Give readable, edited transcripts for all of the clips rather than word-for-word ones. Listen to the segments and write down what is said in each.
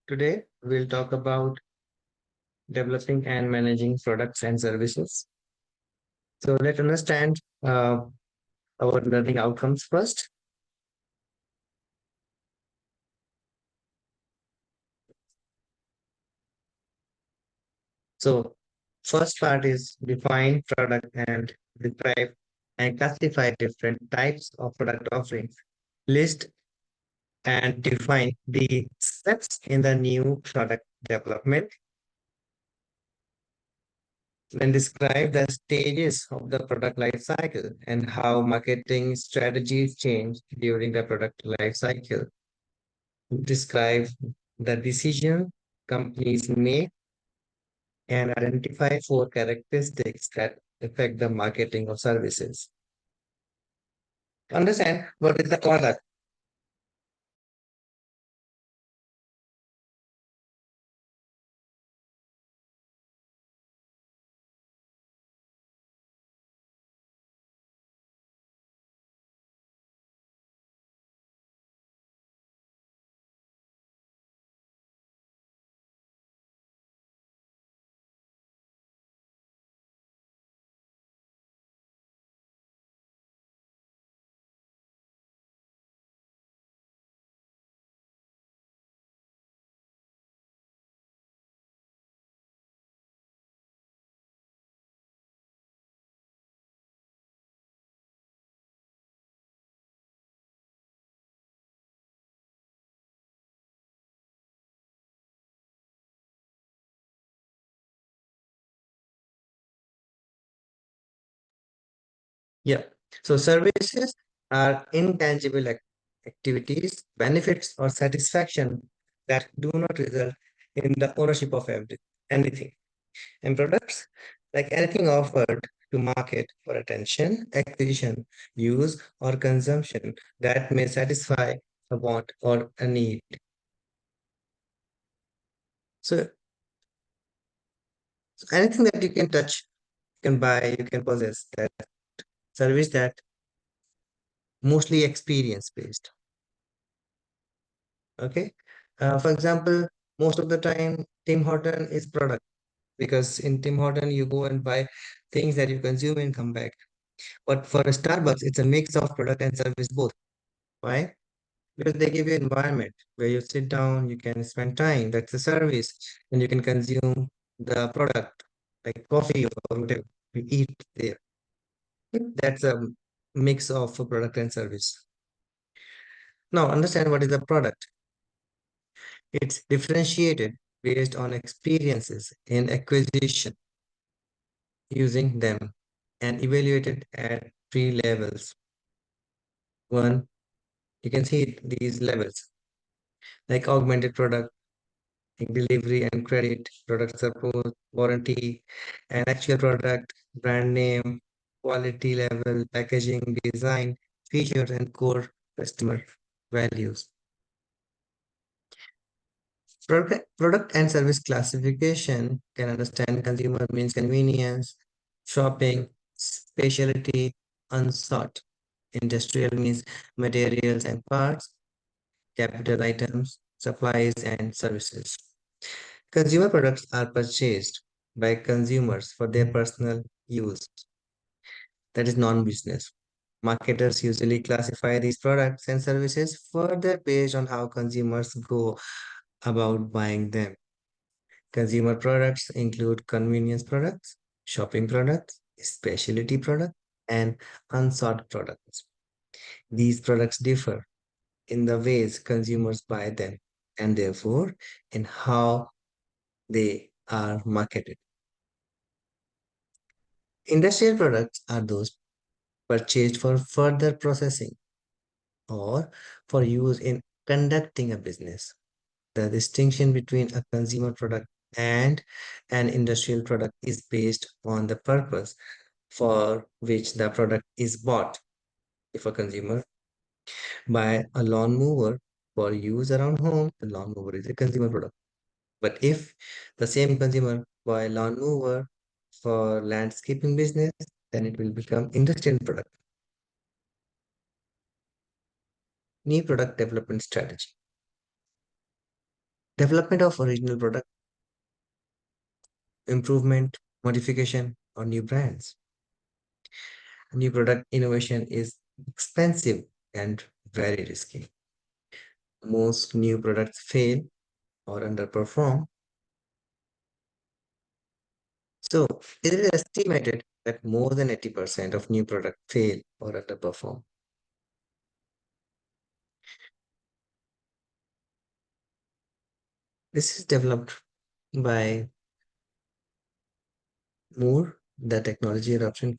Today, we'll talk about developing and managing products and services. So, let's understand our learning outcomes first. So, first part is define product and describe and classify different types of product offerings. List and define the steps in the new product development. Then describe the stages of the product life cycle and how marketing strategies change during the product life cycle. Describe the decision companies make and identify four characteristics that affect the marketing of services. Understand what is the product? Yeah. So services are intangible activities, benefits, or satisfaction that do not result in the ownership of anything. And products, like anything offered to market for attention, acquisition, use, or consumption that may satisfy a want or a need. So, anything that you can touch, you can buy, you can possess, that service that mostly experience based. Okay. For example, most of the time, Tim Horton is product because in Tim Horton you go and buy things that you consume and come back. But for a Starbucks, it's a mix of product and service both. Why? Because they give you environment where you sit down, you can spend time. That's a service, and you can consume the product like coffee or whatever you eat there. That's a mix of a product and service. Now, understand what is a product. It's differentiated based on experiences in acquisition using them and evaluated at three levels. One, you can see these levels like augmented product, like delivery and credit, product support, warranty, and actual product, brand name, quality level, packaging, design, features, and core customer values. Product and service classification can understand consumer means convenience, shopping, specialty, unsought. Industrial means materials and parts, capital items, supplies, and services. Consumer products are purchased by consumers for their personal use. That is non-business. Marketers usually classify these products and services further based on how consumers go about buying them. Consumer products include convenience products, shopping products, specialty products, and unsought products. These products differ in the ways consumers buy them and therefore in how they are marketed. Industrial products are those purchased for further processing or for use in conducting a business. The distinction between a consumer product and an industrial product is based on the purpose for which the product is bought. If a consumer buy a lawn mower for use around home, the lawn mower is a consumer product. But if the same consumer buy a lawn mower for landscaping business, then it will become industrial product. New product development strategy. Development of original product, improvement, modification, or new brands. New product innovation is expensive and very risky. Most new products fail or underperform. So it is estimated that more than 80% of new products fail or underperform. This is developed by Moore, the technology adoption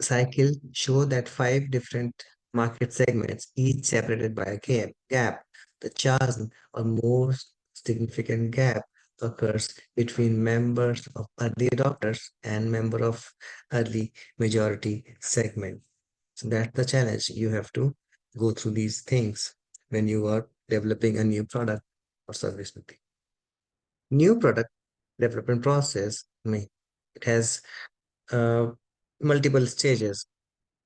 cycle show that five different market segments, each separated by a gap. The chasm or most significant gap occurs between members of early adopters and member of early majority segment. So that's the challenge. You have to go through these things when you are developing a new product or service. New product development process, it has uh, multiple stages.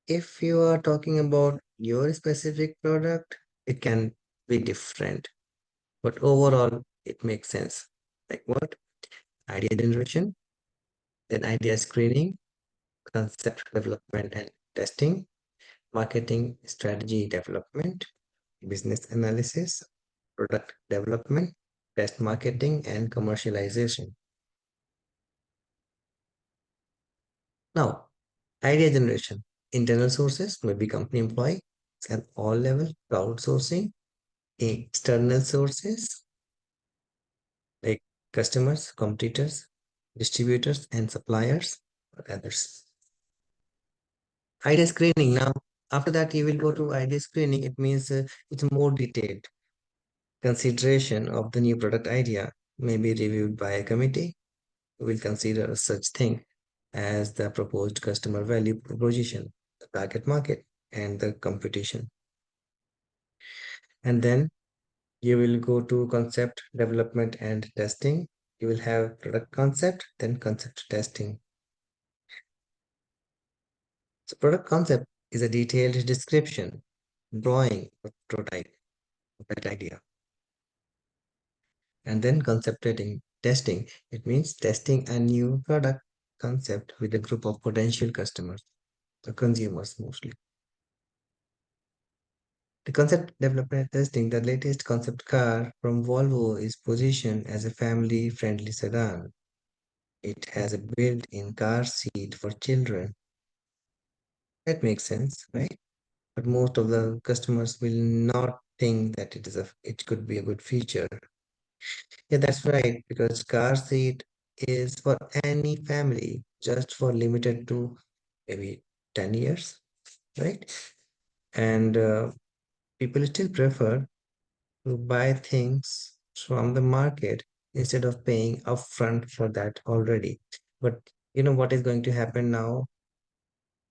If you are talking about your specific product, it can be different, but overall, it makes sense. Like what? Idea generation, then idea screening, concept development and testing, marketing strategy development, business analysis, product development, test marketing, and commercialization. Now, idea generation, internal sources, maybe company employee at all level, crowdsourcing, external sources like customers, competitors, distributors, and suppliers, or others. Idea screening. Now, after that, you will go to idea screening. It means it's more detailed. Consideration of the new product idea may be reviewed by a committee who will consider such thing as the proposed customer value proposition, the target market, and the competition. And then you will go to concept development and testing. You will have product concept, then concept testing. So product concept is a detailed description, drawing, or prototype of that idea. And then concept testing. It means testing a new product concept with a group of potential customers, the consumers mostly. The concept development testing, the latest concept car from Volvo is positioned as a family-friendly sedan. It has a built-in car seat for children. That makes sense, right? But most of the customers will not think that it could be a good feature. Yeah, that's right, because car seat is for any family, just for limited to maybe 10 years, right? And people still prefer to buy things from the market instead of paying upfront for that already. But you know what is going to happen now?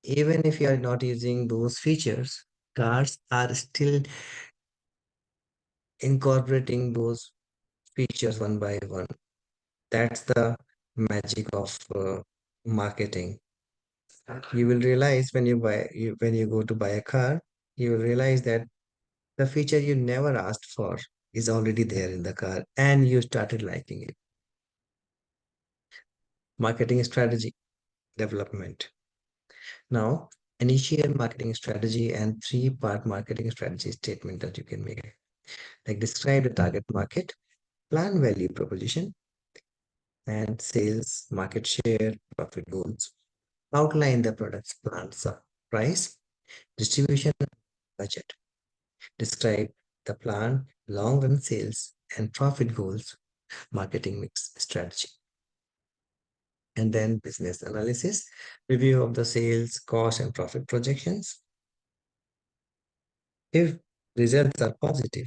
Even if you are not using those features, cars are still incorporating those features one by one. That's the magic of marketing. You will realize when you go to buy a car, you will realize that the feature you never asked for is already there in the car and you started liking it. Marketing strategy development. Now, initial marketing strategy and three-part marketing strategy statement that you can make. Like describe the target market, plan value proposition, and sales, market share, profit goals. Outline the product's plan, price, distribution, budget. Describe the plan, long-run sales, and profit goals, marketing mix strategy. And then business analysis, review of the sales, cost, and profit projections. If results are positive,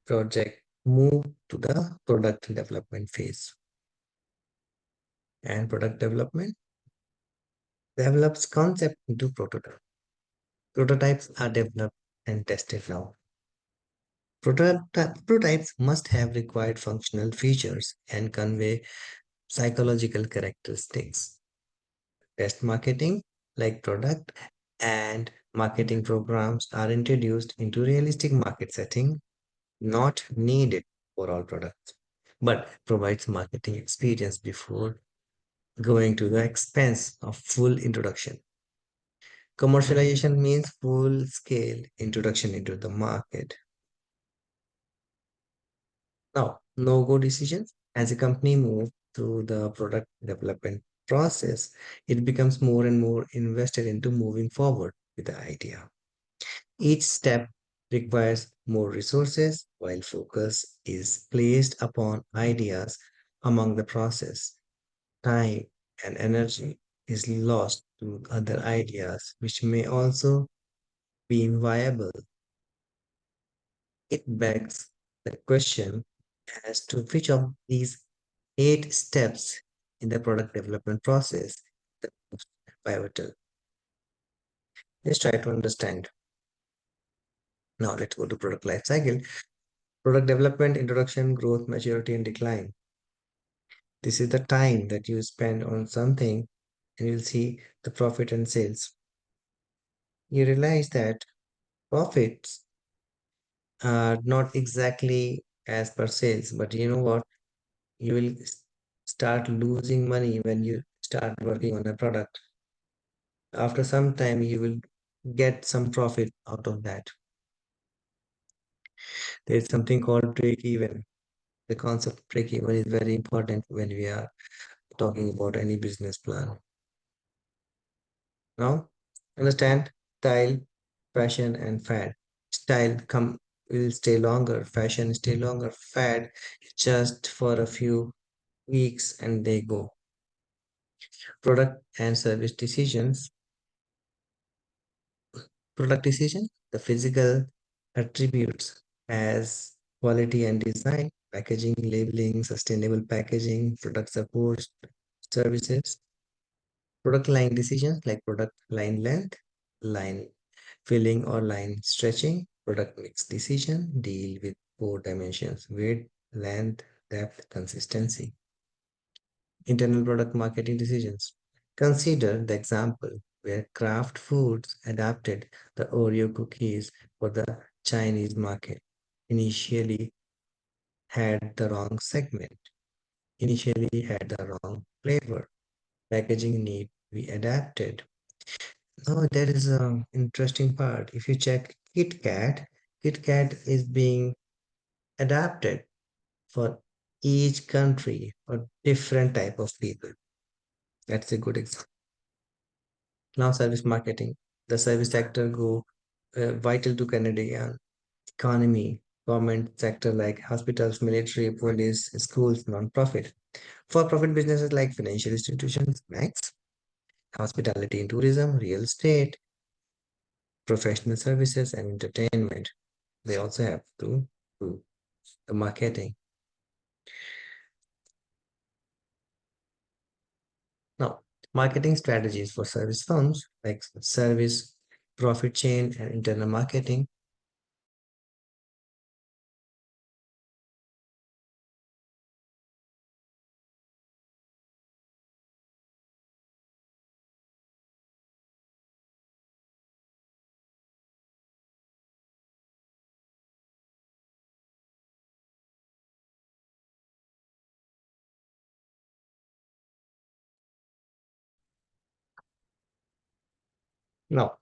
project move to the product development phase. And product development develops concept into prototype. Prototypes are developed and tested now. Prototypes must have required functional features and convey psychological characteristics. Test marketing, like product and marketing programs, are introduced into realistic market setting. not needed for all products, but provides marketing experience before going to the expense of full introduction. Commercialization means full scale introduction into the market. Now, no go decisions. As a company moves through the product development process, it becomes more and more invested into moving forward with the idea. Each step requires more resources while focus is placed upon ideas among the process. Time and energy is lost to other ideas which may also be viable. It begs the question as to which of these 8 steps in the product development process the most pivotal. Let's try to understand. Now let's go to product life cycle. Product development, introduction, growth, maturity, and decline. This is the time that you spend on something and you'll see the profit and sales. You realize that profits are not exactly as per sales, but you know what? You will start losing money when you start working on a product. After some time, you will get some profit out of that. There's something called break even. The concept of break even is very important when we are talking about any business plan. Now, understand style, fashion, and fad. Style come will stay longer, fashion stay longer, fad just for a few weeks and they go. Product and service decisions. Product decision, the physical attributes as quality and design, packaging, labeling, sustainable packaging, product support, services. Product line decisions like product line length, line filling or line stretching. Product mix decision deal with 4 dimensions: weight, length, depth, consistency. Internal product marketing decisions. Consider the example where Kraft Foods adapted the Oreo cookies for the Chinese market. Initially had the wrong segment, initially had the wrong flavor. Packaging need we adapted. Now there is an interesting part. If you check KitKat, KitKat is being adapted for each country or different type of people. That's a good example. Now service marketing. The service sector go vital to Canadian economy, government sector like hospitals, military, police, schools, non-profit. For-profit businesses like financial institutions, banks, hospitality and tourism, real estate, professional services, and entertainment. They also have to do the marketing. Now, marketing strategies for service firms like service, profit chain, and internal marketing. Now,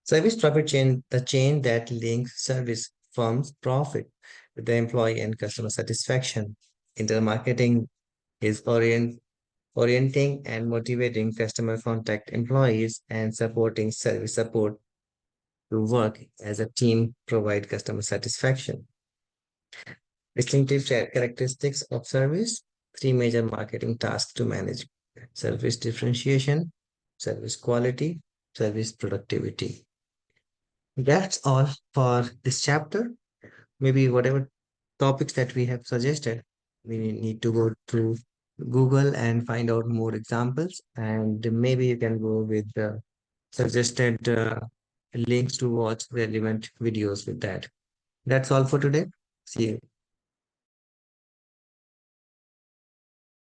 service profit chain, the chain that links service firms' profit with the employee and customer satisfaction. Internal marketing is orienting and motivating customer contact employees and supporting service support to work as a team provide customer satisfaction. Distinctive characteristics of service, 3 major marketing tasks to manage: service differentiation, service quality, service productivity. That's all for this chapter. Maybe whatever topics that we have suggested, we need to go through Google and find out more examples, and maybe you can go with the suggested links to watch relevant videos with that. That's all for today. See you.